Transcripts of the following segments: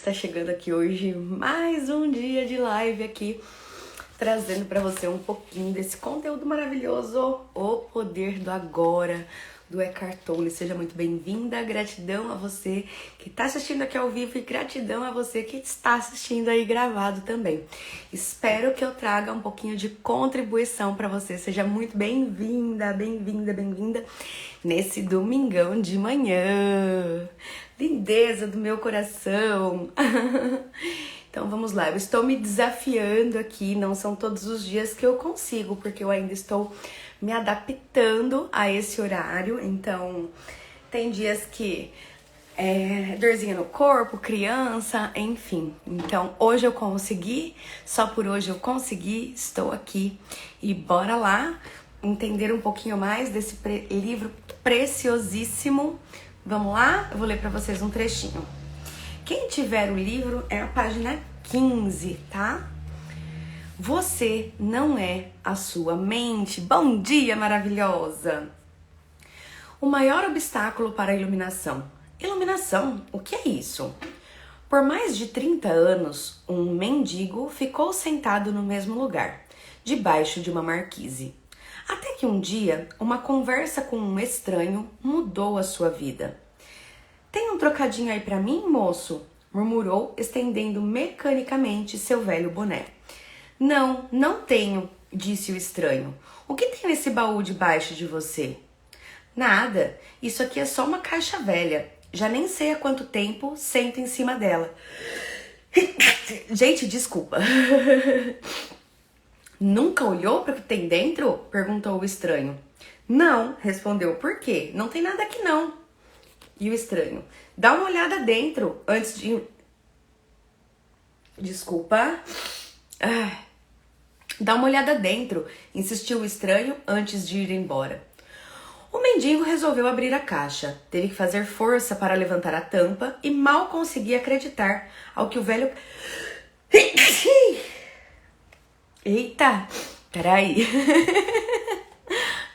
tá chegando aqui hoje mais um dia de live aqui, trazendo pra você um pouquinho desse conteúdo maravilhoso, O Poder do Agora, do Eckhart Tolle. Seja muito bem-vinda, gratidão a você que tá assistindo aqui ao vivo e gratidão a você que está assistindo aí gravado também. Espero que eu traga um pouquinho de contribuição pra você. Seja muito bem-vinda, bem-vinda, bem-vinda nesse domingão de manhã. Lindeza do meu coração. Então vamos lá, eu estou me desafiando aqui, não são todos os dias que eu consigo, porque eu ainda estou me adaptando a esse horário. Então tem dias que dorzinha no corpo, criança, enfim. Então hoje eu consegui, só por hoje eu consegui, estou aqui e bora lá entender um pouquinho mais desse livro preciosíssimo. Vamos lá? Eu vou ler pra vocês um trechinho. Quem tiver o livro é a página 15, tá? Você não é a sua mente. Bom dia, maravilhosa! O maior obstáculo para a iluminação. Iluminação? O que é isso? Por mais de 30 anos, um mendigo ficou sentado no mesmo lugar, debaixo de uma marquise. Até que um dia, uma conversa com um estranho mudou a sua vida. Tem um trocadinho aí pra mim, moço? Murmurou, estendendo mecanicamente seu velho boné. Não, não tenho, disse o estranho. O que tem nesse baú debaixo de você? Nada, isso aqui é só uma caixa velha. Já nem sei há quanto tempo sento em cima dela. Gente, desculpa. Nunca olhou para o que tem dentro? Perguntou o estranho. Não, respondeu. Por quê? Não tem nada aqui não. E o estranho. Dá uma olhada dentro antes de... Desculpa. Dá uma olhada dentro, insistiu o estranho antes de ir embora. O mendigo resolveu abrir a caixa. Teve que fazer força para levantar a tampa e mal conseguia acreditar ao que o velho... Eita, peraí.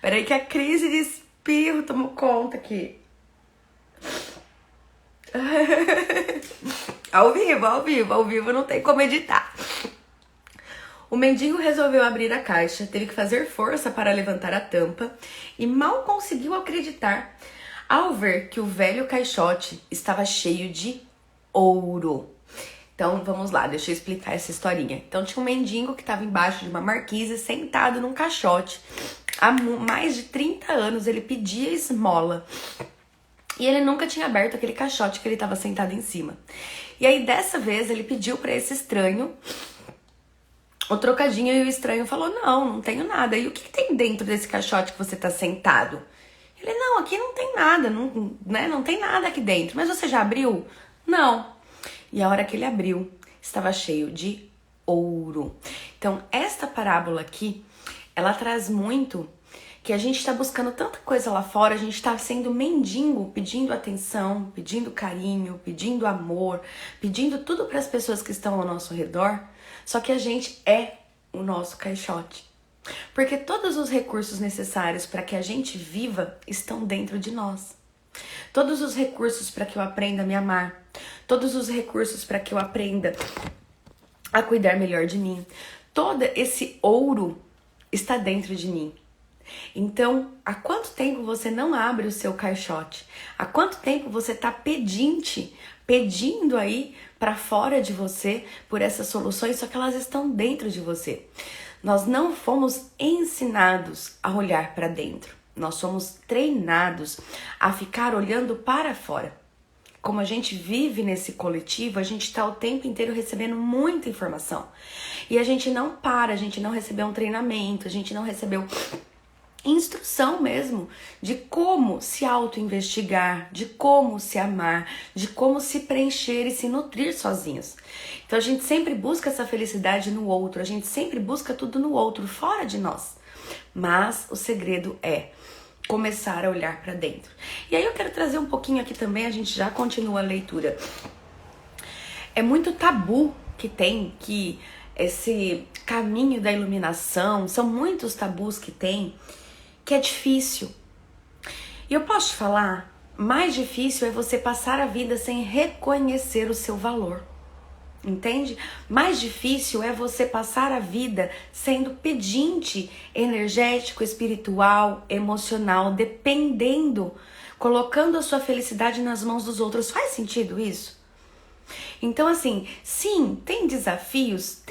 Peraí que a crise de espirro tomou conta aqui. Ao vivo, não tem como editar. O mendigo resolveu abrir a caixa, teve que fazer força para levantar a tampa e mal conseguiu acreditar ao ver que o velho caixote estava cheio de ouro. Então, vamos lá, deixa eu explicar essa historinha. Então, tinha um mendigo que estava embaixo de uma marquise, sentado num caixote. Há mais de 30 anos, ele pedia esmola. E ele nunca tinha aberto aquele caixote que ele estava sentado em cima. E aí, dessa vez, ele pediu para esse estranho o trocadinho e o estranho falou, não tenho nada. E o que tem dentro desse caixote que você está sentado? Ele, não, aqui não tem nada, não tem nada aqui dentro. Mas você já abriu? Não. E a hora que ele abriu, estava cheio de ouro. Então, esta parábola aqui, ela traz muito que a gente está buscando tanta coisa lá fora, a gente está sendo mendigo, pedindo atenção, pedindo carinho, pedindo amor, pedindo tudo para as pessoas que estão ao nosso redor, só que a gente é o nosso caixote. Porque todos os recursos necessários para que a gente viva estão dentro de nós. Todos os recursos para que eu aprenda a me amar, todos os recursos para que eu aprenda a cuidar melhor de mim, todo esse ouro está dentro de mim. Então, há quanto tempo você não abre o seu caixote? Há quanto tempo você está pedindo aí para fora de você por essas soluções, só que elas estão dentro de você. Nós não fomos ensinados a olhar para dentro. Nós somos treinados a ficar olhando para fora. Como a gente vive nesse coletivo, a gente está o tempo inteiro recebendo muita informação. E a gente não para, a gente não recebeu um treinamento, a gente não recebeu instrução mesmo de como se auto-investigar, de como se amar, de como se preencher e se nutrir sozinhos. Então a gente sempre busca essa felicidade no outro, a gente sempre busca tudo no outro, fora de nós. Mas o segredo é começar a olhar para dentro. E aí eu quero trazer um pouquinho aqui também, a gente já continua a leitura. É muito tabu que tem, que esse caminho da iluminação, são muitos tabus que tem, que é difícil. E eu posso te falar, mais difícil é você passar a vida sem reconhecer o seu valor. Entende? Mais difícil é você passar a vida sendo pedinte energético, espiritual, emocional, dependendo, colocando a sua felicidade nas mãos dos outros. Faz sentido isso? Então, assim, sim, tem desafios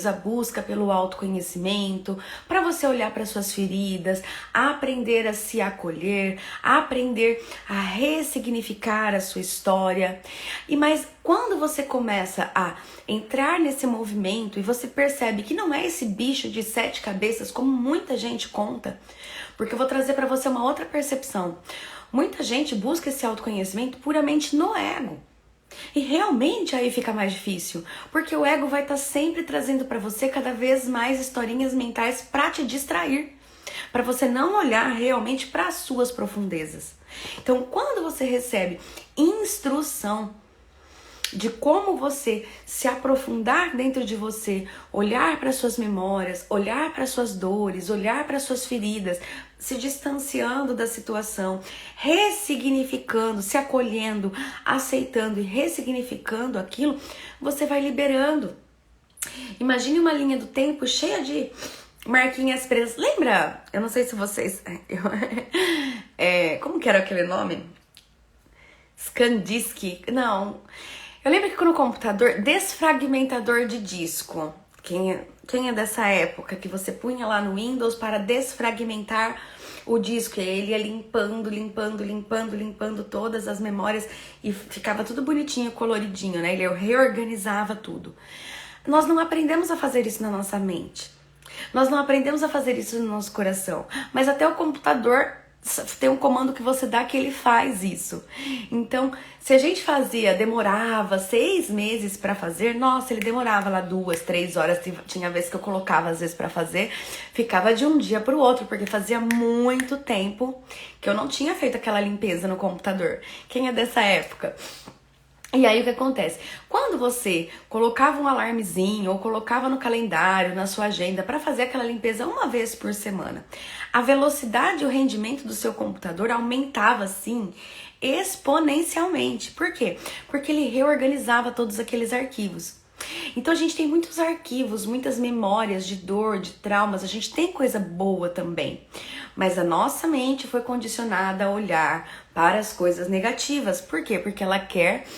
a busca pelo autoconhecimento, para você olhar para suas feridas, aprender a se acolher, aprender a ressignificar a sua história. Mas quando você começa a entrar nesse movimento e você percebe que não é esse bicho de 7 cabeças como muita gente conta, porque eu vou trazer para você uma outra percepção. Muita gente busca esse autoconhecimento puramente no ego. E realmente aí fica mais difícil, porque o ego vai estar sempre trazendo para você cada vez mais historinhas mentais para te distrair, para você não olhar realmente para as suas profundezas. Então, quando você recebe instrução de como você se aprofundar dentro de você, olhar para suas memórias, olhar para suas dores, olhar para suas feridas, se distanciando da situação, ressignificando, se acolhendo, aceitando e ressignificando aquilo, você vai liberando. Imagine uma linha do tempo cheia de marquinhas presas. Lembra? Eu não sei se vocês... como que era aquele nome? ScanDisk? Não... Eu lembro que no computador, desfragmentador de disco, quem é dessa época, que você punha lá no Windows para desfragmentar o disco, e aí ele ia limpando todas as memórias e ficava tudo bonitinho, coloridinho, né? Ele reorganizava tudo. Nós não aprendemos a fazer isso na nossa mente. Nós não aprendemos a fazer isso no nosso coração. Mas até o computador tem um comando que você dá que ele faz isso. Então, se a gente demorava 6 meses pra fazer, nossa, ele demorava lá 2, 3 horas. Tinha vezes que eu colocava às vezes pra fazer, ficava de um dia pro outro, porque fazia muito tempo que eu não tinha feito aquela limpeza no computador. Quem é dessa época? E aí o que acontece? Quando você colocava um alarmezinho ou colocava no calendário, na sua agenda, para fazer aquela limpeza uma vez por semana, a velocidade e o rendimento do seu computador aumentava assim exponencialmente. Por quê? Porque ele reorganizava todos aqueles arquivos. Então a gente tem muitos arquivos, muitas memórias de dor, de traumas, a gente tem coisa boa também. Mas a nossa mente foi condicionada a olhar para as coisas negativas. Por quê? Porque ela quer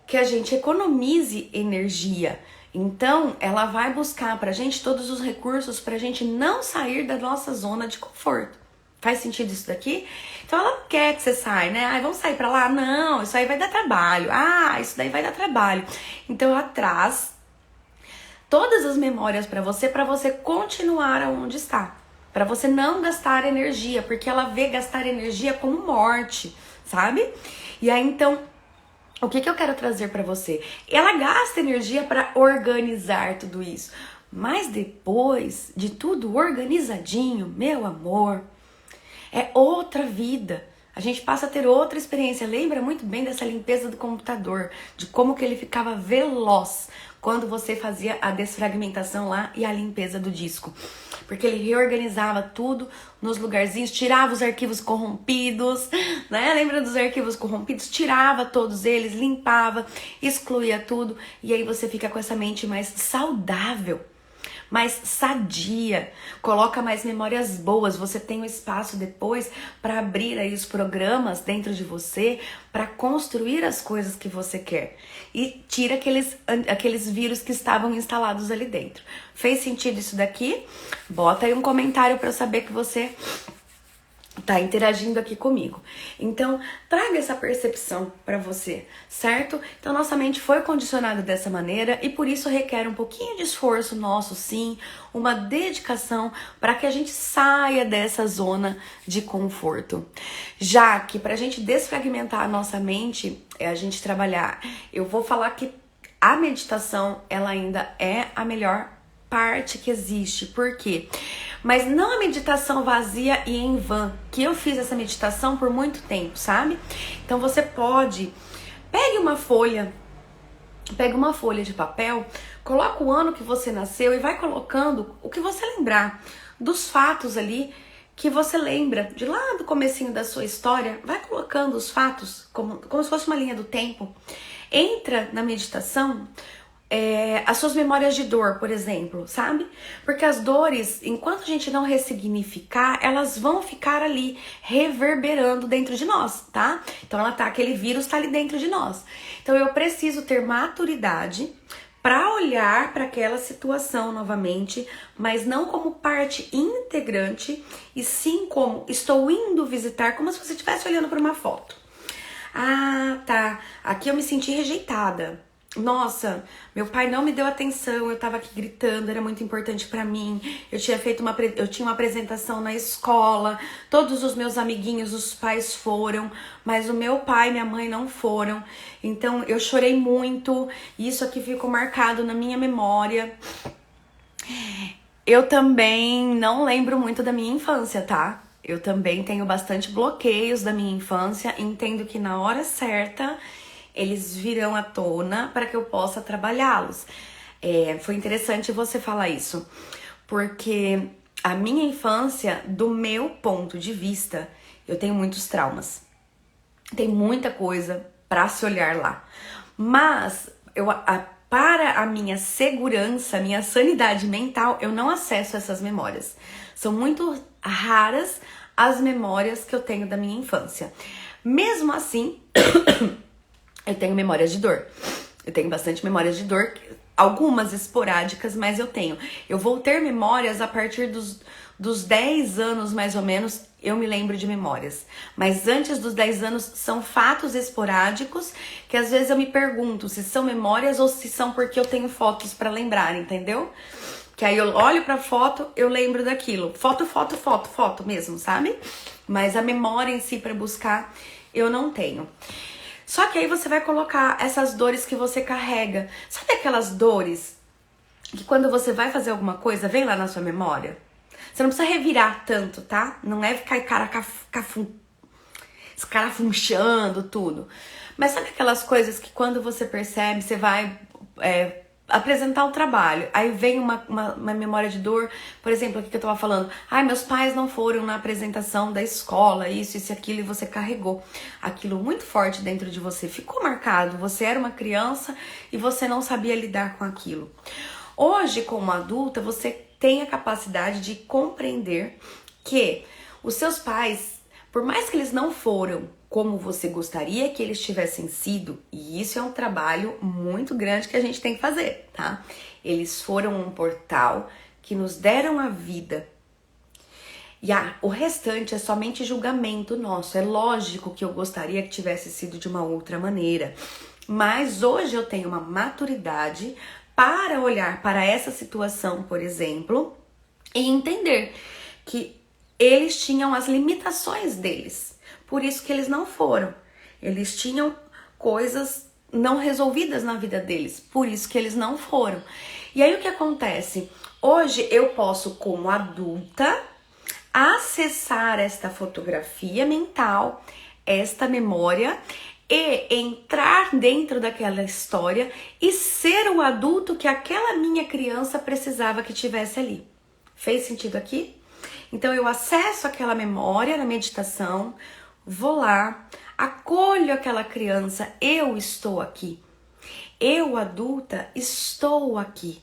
que a gente economize energia. Então, ela vai buscar pra gente todos os recursos pra gente não sair da nossa zona de conforto. Faz sentido isso daqui? Então, ela não quer que você saia, né? Vamos sair pra lá? Não, isso aí vai dar trabalho. Isso daí vai dar trabalho. Então, ela traz todas as memórias pra você continuar aonde está. Pra você não gastar energia, porque ela vê gastar energia como morte, sabe? E aí, então... O que eu quero trazer pra você? Ela gasta energia para organizar tudo isso. Mas depois de tudo organizadinho, meu amor, é outra vida. A gente passa a ter outra experiência. Lembra muito bem dessa limpeza do computador, de como que ele ficava veloz quando você fazia a desfragmentação lá e a limpeza do disco. Porque ele reorganizava tudo nos lugarzinhos, tirava os arquivos corrompidos, né? Lembra dos arquivos corrompidos? Tirava todos eles, limpava, excluía tudo. E aí você fica com essa mente mais saudável, mais sadia, coloca mais memórias boas. Você tem um espaço depois para abrir aí os programas dentro de você, para construir as coisas que você quer. E tira aqueles vírus que estavam instalados ali dentro. Fez sentido isso daqui? Bota aí um comentário para eu saber que você tá interagindo aqui comigo. Então, traga essa percepção para você, certo? Então, nossa mente foi condicionada dessa maneira e por isso requer um pouquinho de esforço nosso, sim, uma dedicação para que a gente saia dessa zona de conforto. Já que pra gente desfragmentar a nossa mente, a gente trabalhar, eu vou falar que a meditação, ela ainda é a melhor parte que existe. Por quê? Mas não a meditação vazia e em vão, que eu fiz essa meditação por muito tempo, sabe? Então você pode, pegue uma folha de papel, coloca o ano que você nasceu e vai colocando o que você lembrar dos fatos ali que você lembra de lá do comecinho da sua história, vai colocando os fatos como se fosse uma linha do tempo. Entra na meditação as suas memórias de dor, por exemplo, sabe? Porque as dores, enquanto a gente não ressignificar, elas vão ficar ali reverberando dentro de nós, tá? Então aquele vírus tá ali dentro de nós. Então eu preciso ter maturidade para olhar para aquela situação novamente, mas não como parte integrante, e sim como estou indo visitar, como se você estivesse olhando para uma foto. Ah, tá. Aqui eu me senti rejeitada. Nossa, meu pai não me deu atenção, eu tava aqui gritando, era muito importante pra mim. Eu tinha uma apresentação na escola, todos os meus amiguinhos, os pais foram, mas o meu pai e minha mãe não foram. Então eu chorei muito, e isso aqui ficou marcado na minha memória. Eu também não lembro muito da minha infância, tá? Eu também tenho bastante bloqueios da minha infância, entendo que na hora certa eles virão à tona para que eu possa trabalhá-los. Foi interessante você falar isso, porque a minha infância, do meu ponto de vista, eu tenho muitos traumas. Tem muita coisa para se olhar lá. Mas para a minha segurança, minha sanidade mental, eu não acesso essas memórias. São muito raras as memórias que eu tenho da minha infância. Mesmo assim, eu tenho memórias de dor. Eu tenho bastante memórias de dor, algumas esporádicas, mas eu tenho. Eu vou ter memórias a partir dos 10 anos, mais ou menos, eu me lembro de memórias. Mas antes dos 10 anos, são fatos esporádicos, que às vezes eu me pergunto se são memórias ou se são porque eu tenho fotos pra lembrar, entendeu? Que aí eu olho pra foto, eu lembro daquilo. Foto mesmo, sabe? Mas a memória em si pra buscar, eu não tenho. Só que aí você vai colocar essas dores que você carrega. Sabe aquelas dores que quando você vai fazer alguma coisa, vem lá na sua memória? Você não precisa revirar tanto, tá? Não é ficar escarafunchando tudo. Mas sabe aquelas coisas que quando você percebe, você vai apresentar o trabalho, aí vem uma memória de dor, por exemplo, aqui que eu tava falando, meus pais não foram na apresentação da escola, isso e aquilo, e você carregou aquilo muito forte dentro de você, ficou marcado, você era uma criança e você não sabia lidar com aquilo. Hoje, como adulta, você tem a capacidade de compreender que os seus pais, por mais que eles não foram como você gostaria que eles tivessem sido, e isso é um trabalho muito grande que a gente tem que fazer, tá? Eles foram um portal que nos deram a vida. E o restante é somente julgamento nosso. É lógico que eu gostaria que tivesse sido de uma outra maneira, mas hoje eu tenho uma maturidade para olhar para essa situação, por exemplo, e entender que eles tinham as limitações deles. Por isso que eles não foram. Eles tinham coisas não resolvidas na vida deles. Por isso que eles não foram. E aí o que acontece? Hoje eu posso, como adulta, acessar esta fotografia mental, esta memória, e entrar dentro daquela história e ser o adulto que aquela minha criança precisava que tivesse ali. Fez sentido aqui? Então eu acesso aquela memória na meditação, vou lá, acolho aquela criança, eu estou aqui. Eu, adulta, estou aqui.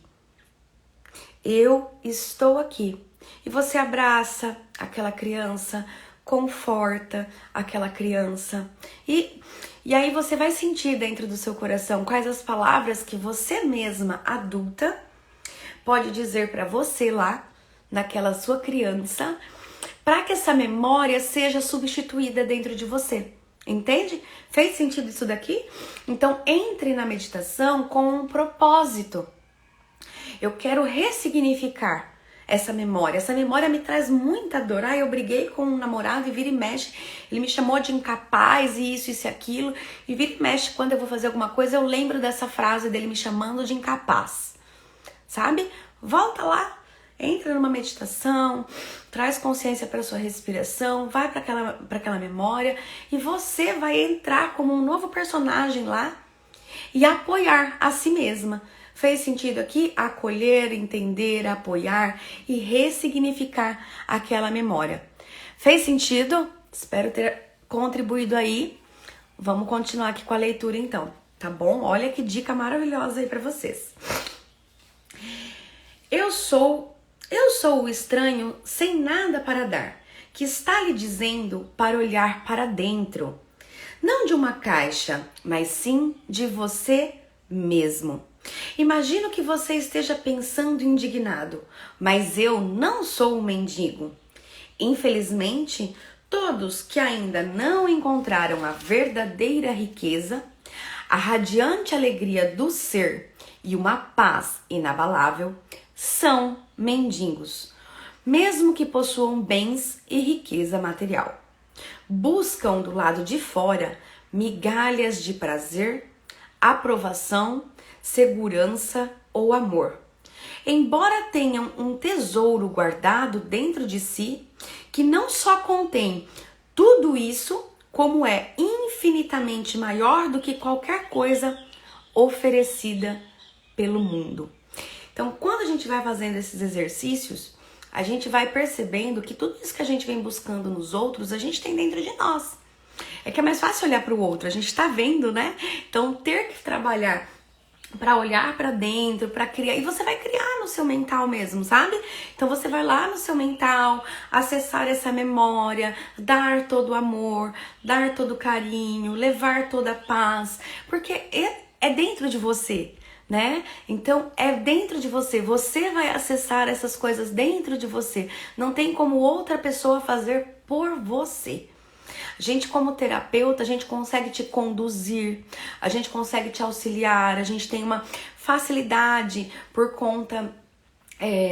Eu estou aqui. E você abraça aquela criança, conforta aquela criança. E aí você vai sentir dentro do seu coração quais as palavras que você mesma, adulta, pode dizer para você lá, naquela sua criança, para que essa memória seja substituída dentro de você. Entende? Fez sentido isso daqui? Então, entre na meditação com um propósito. Eu quero ressignificar essa memória. Essa memória me traz muita dor. Eu briguei com um namorado e vira e mexe. Ele me chamou de incapaz e isso e aquilo. E vira e mexe, quando eu vou fazer alguma coisa, eu lembro dessa frase dele me chamando de incapaz. Sabe? Volta lá. Entra numa meditação, traz consciência para sua respiração, vai para aquela memória e você vai entrar como um novo personagem lá e apoiar a si mesma. Fez sentido aqui? Acolher, entender, apoiar e ressignificar aquela memória. Fez sentido? Espero ter contribuído aí. Vamos continuar aqui com a leitura então, tá? tá bom? Olha que dica maravilhosa aí pra vocês. Eu sou o estranho sem nada para dar, que está lhe dizendo para olhar para dentro. Não de uma caixa, mas sim de você mesmo. Imagino que você esteja pensando indignado, mas eu não sou um mendigo. Infelizmente, todos que ainda não encontraram a verdadeira riqueza, a radiante alegria do ser e uma paz inabalável, são mendigos, mesmo que possuam bens e riqueza material. Buscam do lado de fora migalhas de prazer, aprovação, segurança ou amor. Embora tenham um tesouro guardado dentro de si, que não só contém tudo isso, como é infinitamente maior do que qualquer coisa oferecida pelo mundo. Então, quando a gente vai fazendo esses exercícios, a gente vai percebendo que tudo isso que a gente vem buscando nos outros, a gente tem dentro de nós. É que é mais fácil olhar para o outro, a gente tá vendo, né? Então, ter que trabalhar para olhar para dentro, para criar, e você vai criar no seu mental mesmo, sabe? Então você vai lá no seu mental, acessar essa memória, dar todo o amor, dar todo o carinho, levar toda a paz, porque é dentro de você, né? Então é dentro de você, você vai acessar essas coisas dentro de você, não tem como outra pessoa fazer por você. A gente, como terapeuta, a gente consegue te conduzir, a gente consegue te auxiliar, a gente tem uma facilidade por conta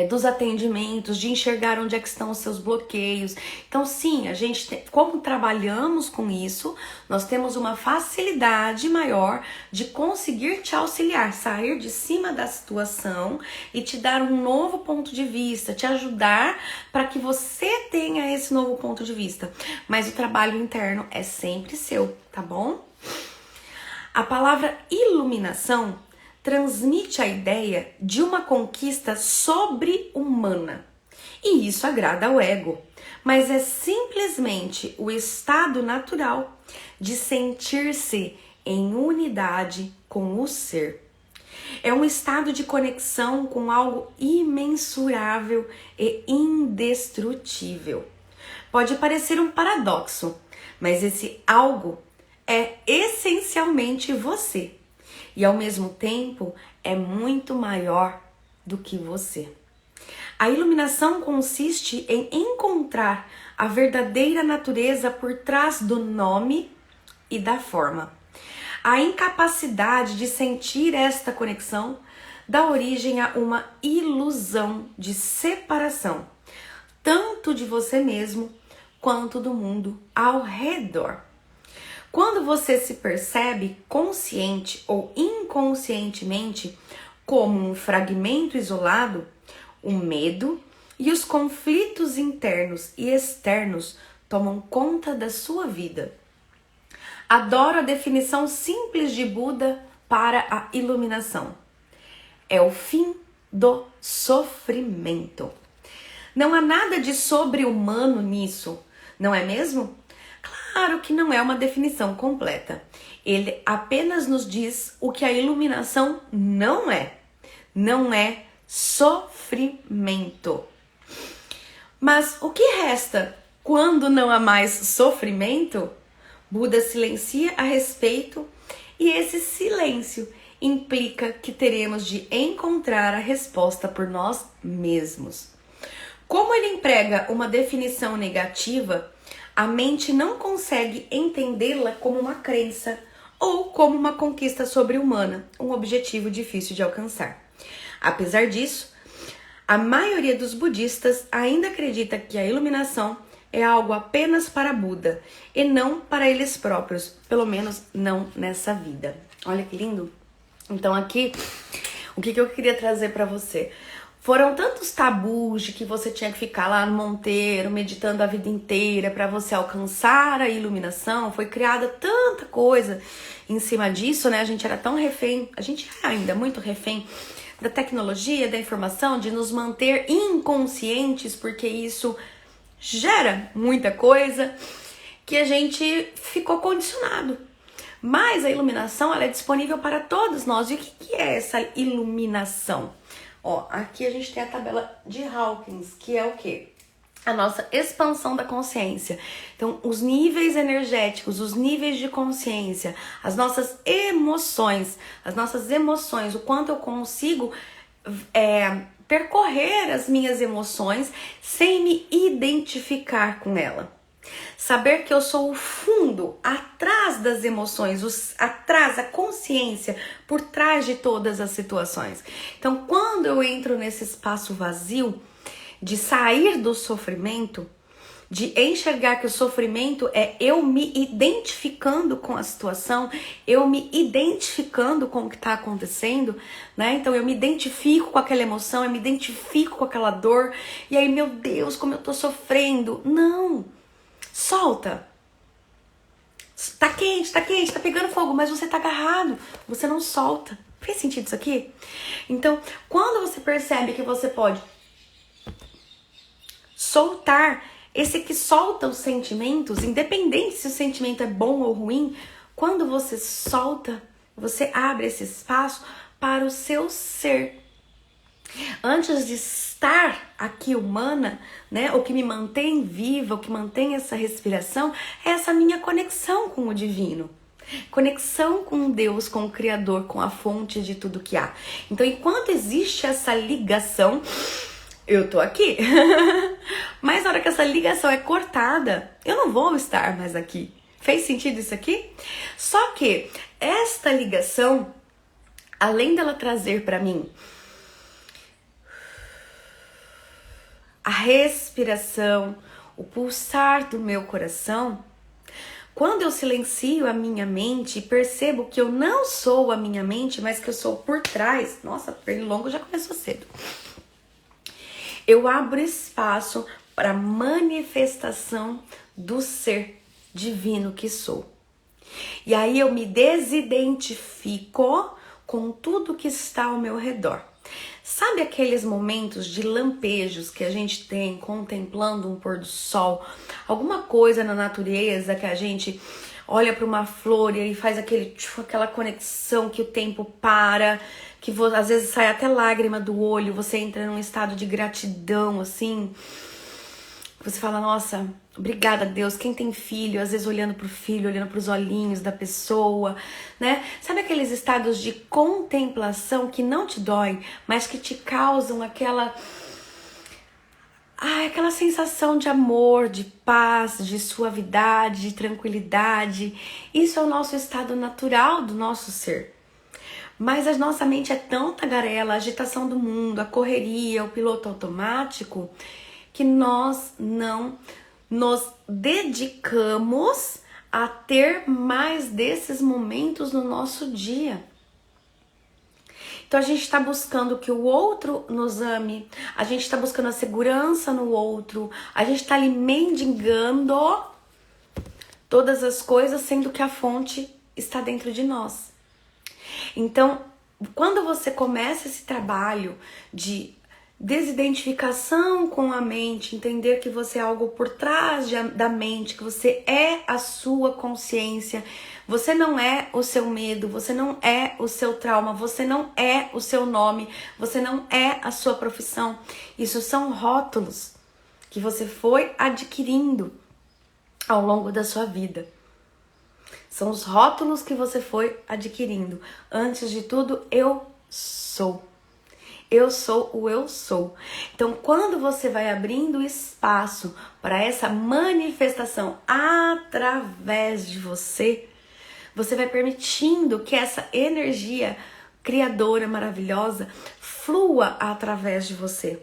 dos atendimentos, de enxergar onde é que estão os seus bloqueios. Então, sim, a gente como trabalhamos com isso, nós temos uma facilidade maior de conseguir te auxiliar, sair de cima da situação e te dar um novo ponto de vista, te ajudar para que você tenha esse novo ponto de vista. Mas o trabalho interno é sempre seu, tá bom? A palavra iluminação transmite a ideia de uma conquista sobre-humana. E isso agrada ao ego, mas é simplesmente o estado natural de sentir-se em unidade com o ser. É um estado de conexão com algo imensurável e indestrutível. Pode parecer um paradoxo, mas esse algo é essencialmente você. E ao mesmo tempo é muito maior do que você. A iluminação consiste em encontrar a verdadeira natureza por trás do nome e da forma. A incapacidade de sentir esta conexão dá origem a uma ilusão de separação, tanto de você mesmo quanto do mundo ao redor. Quando você se percebe consciente ou inconscientemente como um fragmento isolado, o medo e os conflitos internos e externos tomam conta da sua vida. Adoro a definição simples de Buda para a iluminação. É o fim do sofrimento. Não há nada de sobre-humano nisso, não é mesmo? Claro que não é uma definição completa. Ele apenas nos diz o que a iluminação não é. Não é sofrimento. Mas o que resta quando não há mais sofrimento? Buda silencia a respeito e esse silêncio implica que teremos de encontrar a resposta por nós mesmos. Como ele emprega uma definição negativa, a mente não consegue entendê-la como uma crença ou como uma conquista sobre-humana, um objetivo difícil de alcançar. Apesar disso, a maioria dos budistas ainda acredita que a iluminação é algo apenas para Buda e não para eles próprios, pelo menos não nessa vida. Olha que lindo! Então aqui, o que eu queria trazer para você? Foram tantos tabus de que você tinha que ficar lá no monteiro meditando a vida inteira para você alcançar a iluminação. Foi criada tanta coisa em cima disso, né? A gente era tão refém, a gente é ainda muito refém da tecnologia, da informação, de nos manter inconscientes, porque isso gera muita coisa, que a gente ficou condicionado. Mas a iluminação, ela é disponível para todos nós. E o que é essa iluminação? Ó, aqui a gente tem a tabela de Hawkins, que é o quê? A nossa expansão da consciência. Então, os níveis energéticos, os níveis de consciência, as nossas emoções, o quanto eu consigo percorrer as minhas emoções sem me identificar com ela. Saber que eu sou o fundo, atrás das emoções, atrás, a consciência, por trás de todas as situações. Então, quando eu entro nesse espaço vazio, de sair do sofrimento, de enxergar que o sofrimento é eu me identificando com a situação, eu me identificando com o que está acontecendo, né? Então eu me identifico com aquela emoção, eu me identifico com aquela dor, e aí, meu Deus, como eu tô sofrendo. Não! Solta! Tá quente, tá pegando fogo, mas você tá agarrado, você não solta. Fez sentido isso aqui? Então, quando você percebe que você pode soltar, esse que solta os sentimentos, independente se o sentimento é bom ou ruim, quando você solta, você abre esse espaço para o seu ser. Antes de estar aqui humana, né, o que me mantém viva, o que mantém essa respiração, é essa minha conexão com o divino. Conexão com Deus, com o Criador, com a fonte de tudo que há. Então, enquanto existe essa ligação, eu tô aqui. Mas na hora que essa ligação é cortada, eu não vou estar mais aqui. Fez sentido isso aqui? Só que esta ligação, além dela trazer para mim a respiração, o pulsar do meu coração, quando eu silencio a minha mente e percebo que eu não sou a minha mente, mas que eu sou por trás, nossa, pernilongo já começou cedo. Eu abro espaço para a manifestação do ser divino que sou. E aí eu me desidentifico com tudo que está ao meu redor. Sabe aqueles momentos de lampejos que a gente tem contemplando um pôr do sol? Alguma coisa na natureza que a gente olha para uma flor e faz aquela conexão que o tempo para, que às vezes sai até lágrima do olho, você entra num estado de gratidão, assim. Você fala, nossa, obrigada, Deus. Quem tem filho, às vezes olhando pro filho, olhando pros olhinhos da pessoa, né? Sabe aqueles estados de contemplação que não te doem, mas que te causam aquela sensação de amor, de paz, de suavidade, de tranquilidade. Isso é o nosso estado natural do nosso ser. Mas a nossa mente é tão tagarela, a agitação do mundo, a correria, o piloto automático, que nós não nos dedicamos a ter mais desses momentos no nosso dia. Então a gente está buscando que o outro nos ame, a gente está buscando a segurança no outro, a gente está ali mendigando todas as coisas, sendo que a fonte está dentro de nós. Então, quando você começa esse trabalho de desidentificação com a mente, entender que você é algo por trás da mente, que você é a sua consciência, você não é o seu medo, você não é o seu trauma, você não é o seu nome, você não é a sua profissão. Isso são rótulos que você foi adquirindo ao longo da sua vida. São os rótulos que você foi adquirindo. Antes de tudo, eu sou. Eu sou o eu sou. Então, quando você vai abrindo espaço para essa manifestação através de você, você vai permitindo que essa energia criadora, maravilhosa, flua através de você.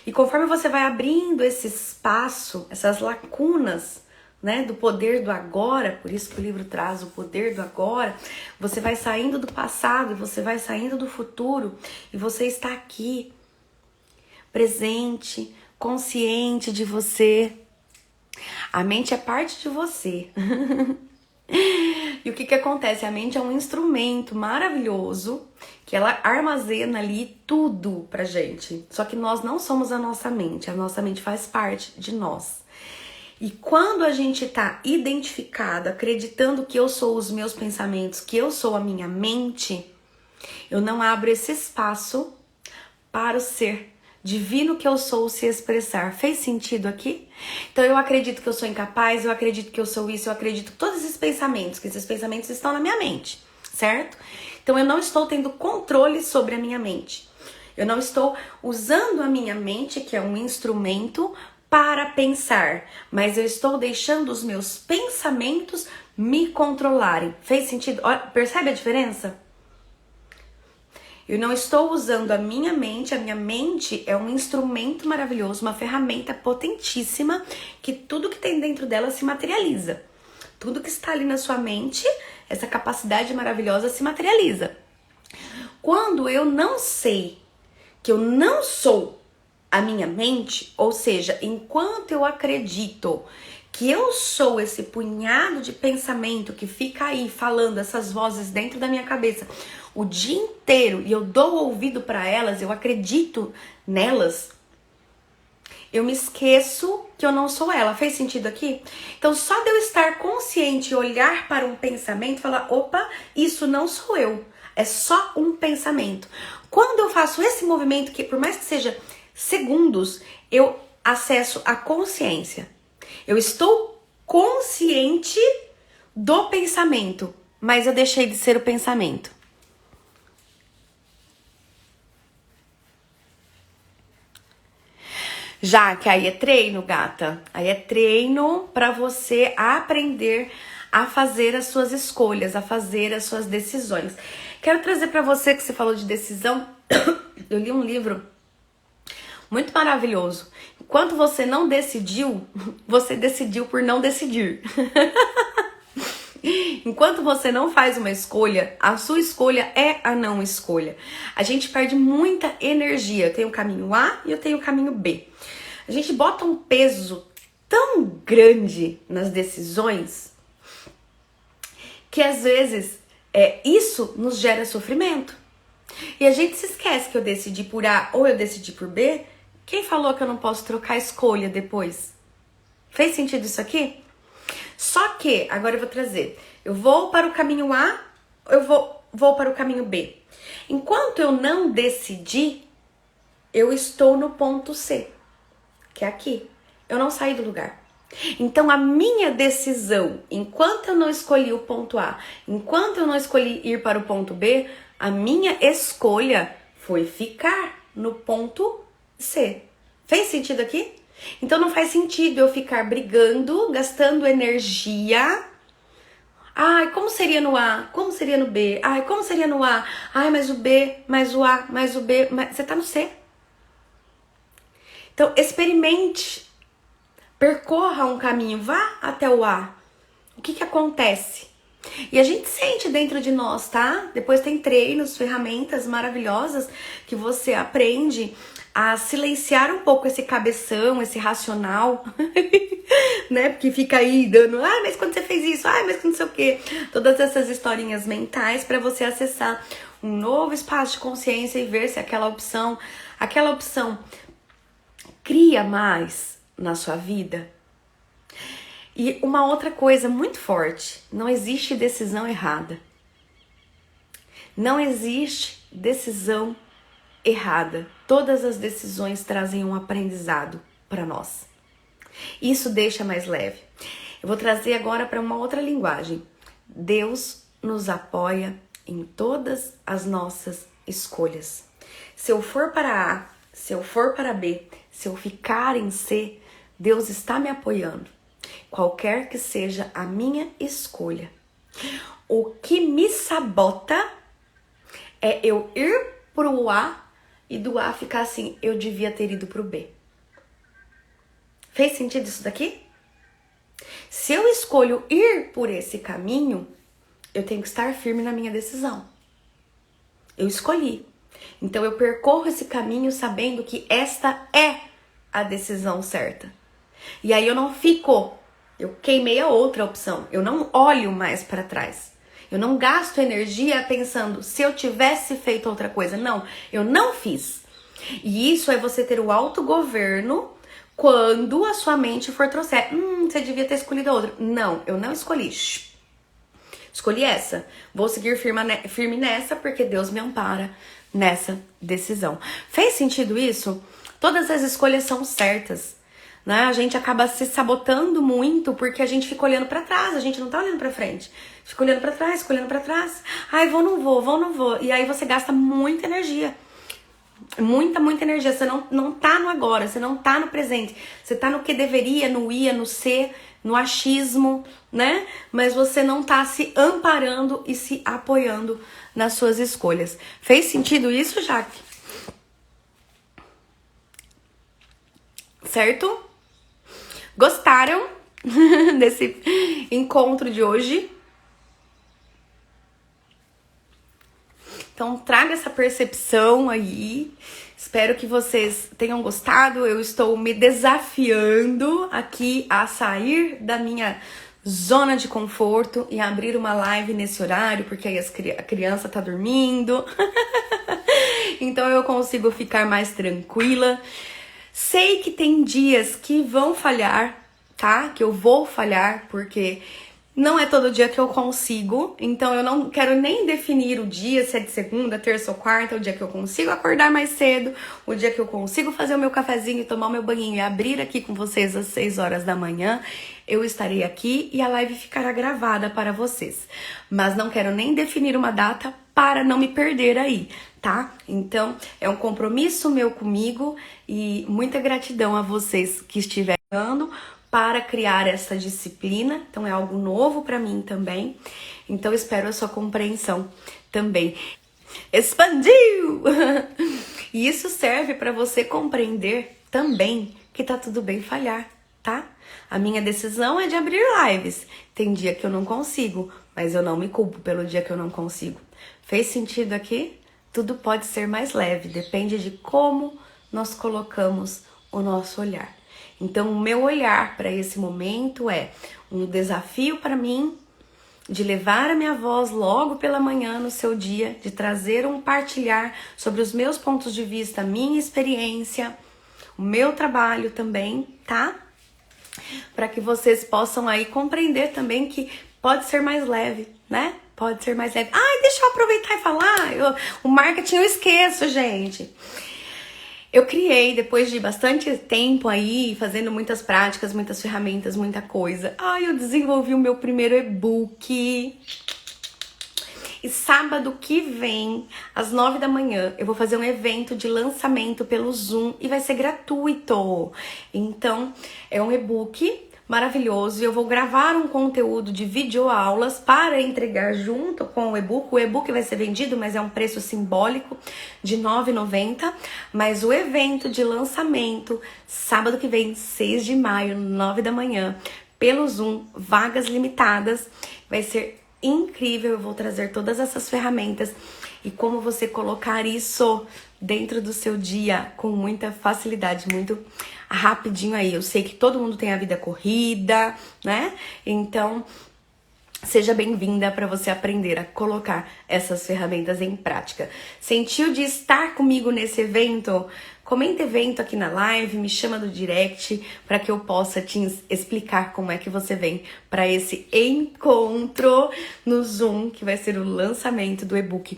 E conforme você vai abrindo esse espaço, essas lacunas, né, do poder do agora, por isso que o livro traz o poder do agora, você vai saindo do passado, você vai saindo do futuro e você está aqui, presente, consciente de você. A mente é parte de você. E o que acontece? A mente é um instrumento maravilhoso que ela armazena ali tudo pra gente. Só que nós não somos a nossa mente faz parte de nós. E quando a gente tá identificado, acreditando que eu sou os meus pensamentos, que eu sou a minha mente, eu não abro esse espaço para o ser divino que eu sou se expressar. Fez sentido aqui? Então eu acredito que eu sou incapaz, eu acredito que eu sou isso, eu acredito que todos esses pensamentos, que esses pensamentos estão na minha mente, certo? Então eu não estou tendo controle sobre a minha mente. Eu não estou usando a minha mente, que é um instrumento, para pensar, mas eu estou deixando os meus pensamentos me controlarem. Fez sentido? Olha, percebe a diferença? Eu não estou usando a minha mente é um instrumento maravilhoso, uma ferramenta potentíssima, que tudo que tem dentro dela se materializa. Tudo que está ali na sua mente, essa capacidade maravilhosa se materializa. Quando eu não sei que eu não sou a minha mente, ou seja, enquanto eu acredito que eu sou esse punhado de pensamento que fica aí falando essas vozes dentro da minha cabeça o dia inteiro e eu dou ouvido para elas, eu acredito nelas, eu me esqueço que eu não sou ela. Fez sentido aqui? Então só de eu estar consciente e olhar para um pensamento e falar, opa, isso não sou eu, é só um pensamento. Quando eu faço esse movimento, que por mais que seja segundos, eu acesso a consciência. Eu estou consciente do pensamento, mas eu deixei de ser o pensamento. Já que aí é treino, gata. Aí é treino para você aprender a fazer as suas escolhas, a fazer as suas decisões. Quero trazer para você que você falou de decisão. Eu li um livro muito maravilhoso. Enquanto você não decidiu, você decidiu por não decidir. Enquanto você não faz uma escolha, a sua escolha é a não escolha. A gente perde muita energia. Eu tenho o caminho A e eu tenho o caminho B. A gente bota um peso tão grande nas decisões que às vezes isso nos gera sofrimento. E a gente se esquece que eu decidi por A ou eu decidi por B. Quem falou que eu não posso trocar escolha depois? Fez sentido isso aqui? Só que, agora eu vou trazer, eu vou para o caminho A, eu vou para o caminho B. Enquanto eu não decidi, eu estou no ponto C, que é aqui. Eu não saí do lugar. Então a minha decisão, enquanto eu não escolhi o ponto A, enquanto eu não escolhi ir para o ponto B, a minha escolha foi ficar no ponto C. Fez sentido aqui? Então não faz sentido eu ficar brigando, gastando energia. Ai, como seria no A? Como seria no B? Ai, como seria no A? Ai, mas o B, mais o A, mais o B, você tá no C. Então experimente, percorra um caminho, vá até o A. O que acontece? E a gente sente dentro de nós, tá? Depois tem treinos, ferramentas maravilhosas que você aprende a silenciar um pouco esse cabeção, esse racional, né? Porque fica aí dando, mas quando você fez isso, mas quando não sei o quê. Todas essas historinhas mentais para você acessar um novo espaço de consciência e ver se aquela opção cria mais na sua vida. E uma outra coisa muito forte, não existe decisão errada. Não existe decisão errada. Todas as decisões trazem um aprendizado para nós. Isso deixa mais leve. Eu vou trazer agora para uma outra linguagem. Deus nos apoia em todas as nossas escolhas. Se eu for para A, se eu for para B, se eu ficar em C, Deus está me apoiando. Qualquer que seja a minha escolha. O que me sabota é eu ir pro A e do A ficar assim, eu devia ter ido pro B. Fez sentido isso daqui? Se eu escolho ir por esse caminho, eu tenho que estar firme na minha decisão. Eu escolhi. Então eu percorro esse caminho sabendo que esta é a decisão certa. E aí eu não fico, eu queimei a outra opção. Eu não olho mais para trás. Eu não gasto energia pensando, se eu tivesse feito outra coisa. Não, eu não fiz. E isso é você ter o autogoverno quando a sua mente for trouxer, você devia ter escolhido a outra. Não, eu não escolhi. Escolhi essa. Vou seguir firme nessa, porque Deus me ampara nessa decisão. Fez sentido isso? Todas as escolhas são certas, né? A gente acaba se sabotando muito porque a gente fica olhando pra trás, a gente não tá olhando pra frente. Fica olhando pra trás, fica olhando pra trás. Ai, vou, não vou, vou, não vou. E aí você gasta muita energia. Muita energia. Você não tá no agora, você não tá no presente. Você tá no que deveria, no ia, no ser, no achismo, né? Mas você não tá se amparando e se apoiando nas suas escolhas. Fez sentido isso, Jaque? Certo? Gostaram desse encontro de hoje? Então traga essa percepção aí. Espero que vocês tenham gostado. Eu estou me desafiando aqui a sair da minha zona de conforto e abrir uma live nesse horário, porque aí a criança tá dormindo. Então eu consigo ficar mais tranquila. Sei que tem dias que vão falhar, tá? Que eu vou falhar, porque não é todo dia que eu consigo. Então eu não quero nem definir o dia, se é de segunda, terça ou quarta, o dia que eu consigo acordar mais cedo, o dia que eu consigo fazer o meu cafezinho e tomar o meu banhinho e abrir aqui com vocês às 6 horas da manhã. Eu estarei aqui e a live ficará gravada para vocês. Mas não quero nem definir uma data para não me perder aí, tá? Então, é um compromisso meu comigo e muita gratidão a vocês que estiveram para criar essa disciplina. Então, é algo novo para mim também. Então, espero a sua compreensão também. Expandiu! E isso serve para você compreender também que tá tudo bem falhar, tá? A minha decisão é de abrir lives. Tem dia que eu não consigo, mas eu não me culpo pelo dia que eu não consigo. Fez sentido aqui? Tudo pode ser mais leve, depende de como nós colocamos o nosso olhar. Então, o meu olhar para esse momento é um desafio para mim de levar a minha voz logo pela manhã no seu dia, de trazer partilhar sobre os meus pontos de vista, a minha experiência, o meu trabalho também, tá? Para que vocês possam aí compreender também que pode ser mais leve, né? Pode ser mais leve. Ai, deixa eu aproveitar e falar. O marketing eu esqueço, gente. Eu criei, depois de bastante tempo aí, fazendo muitas práticas, muitas ferramentas, muita coisa. Ai, eu desenvolvi o meu primeiro e-book. E sábado que vem, às 9 da manhã, eu vou fazer um evento de lançamento pelo Zoom e vai ser gratuito. Então, é um e-book maravilhoso e eu vou gravar um conteúdo de videoaulas para entregar junto com o e-book. O e-book vai ser vendido, mas é um preço simbólico de R$ 9,90. Mas o evento de lançamento, sábado que vem, 6 de maio, 9 da manhã, pelo Zoom, vagas limitadas, vai ser incrível. Eu vou trazer todas essas ferramentas e como você colocar isso dentro do seu dia com muita facilidade, muito rapidinho aí. Eu sei que todo mundo tem a vida corrida, né? Então, seja bem-vinda para você aprender a colocar essas ferramentas em prática. Sentiu de estar comigo nesse evento? Comenta evento aqui na live, me chama no direct para que eu possa te explicar como é que você vem para esse encontro no Zoom, que vai ser o lançamento do e-book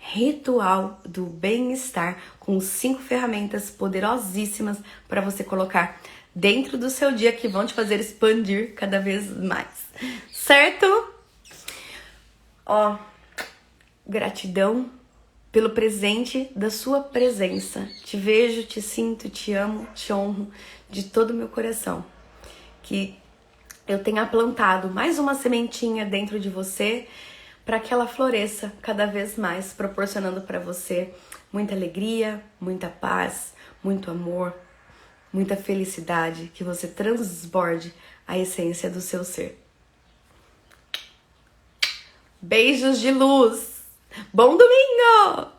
Ritual do Bem-Estar, com 5 ferramentas poderosíssimas para você colocar dentro do seu dia que vão te fazer expandir cada vez mais, certo? Ó, gratidão pelo presente da sua presença. Te vejo, te sinto, te amo, te honro de todo o meu coração. Que eu tenha plantado mais uma sementinha dentro de você para que ela floresça cada vez mais, proporcionando para você muita alegria, muita paz, muito amor, muita felicidade, que você transborde a essência do seu ser. Beijos de luz! Bom domingo!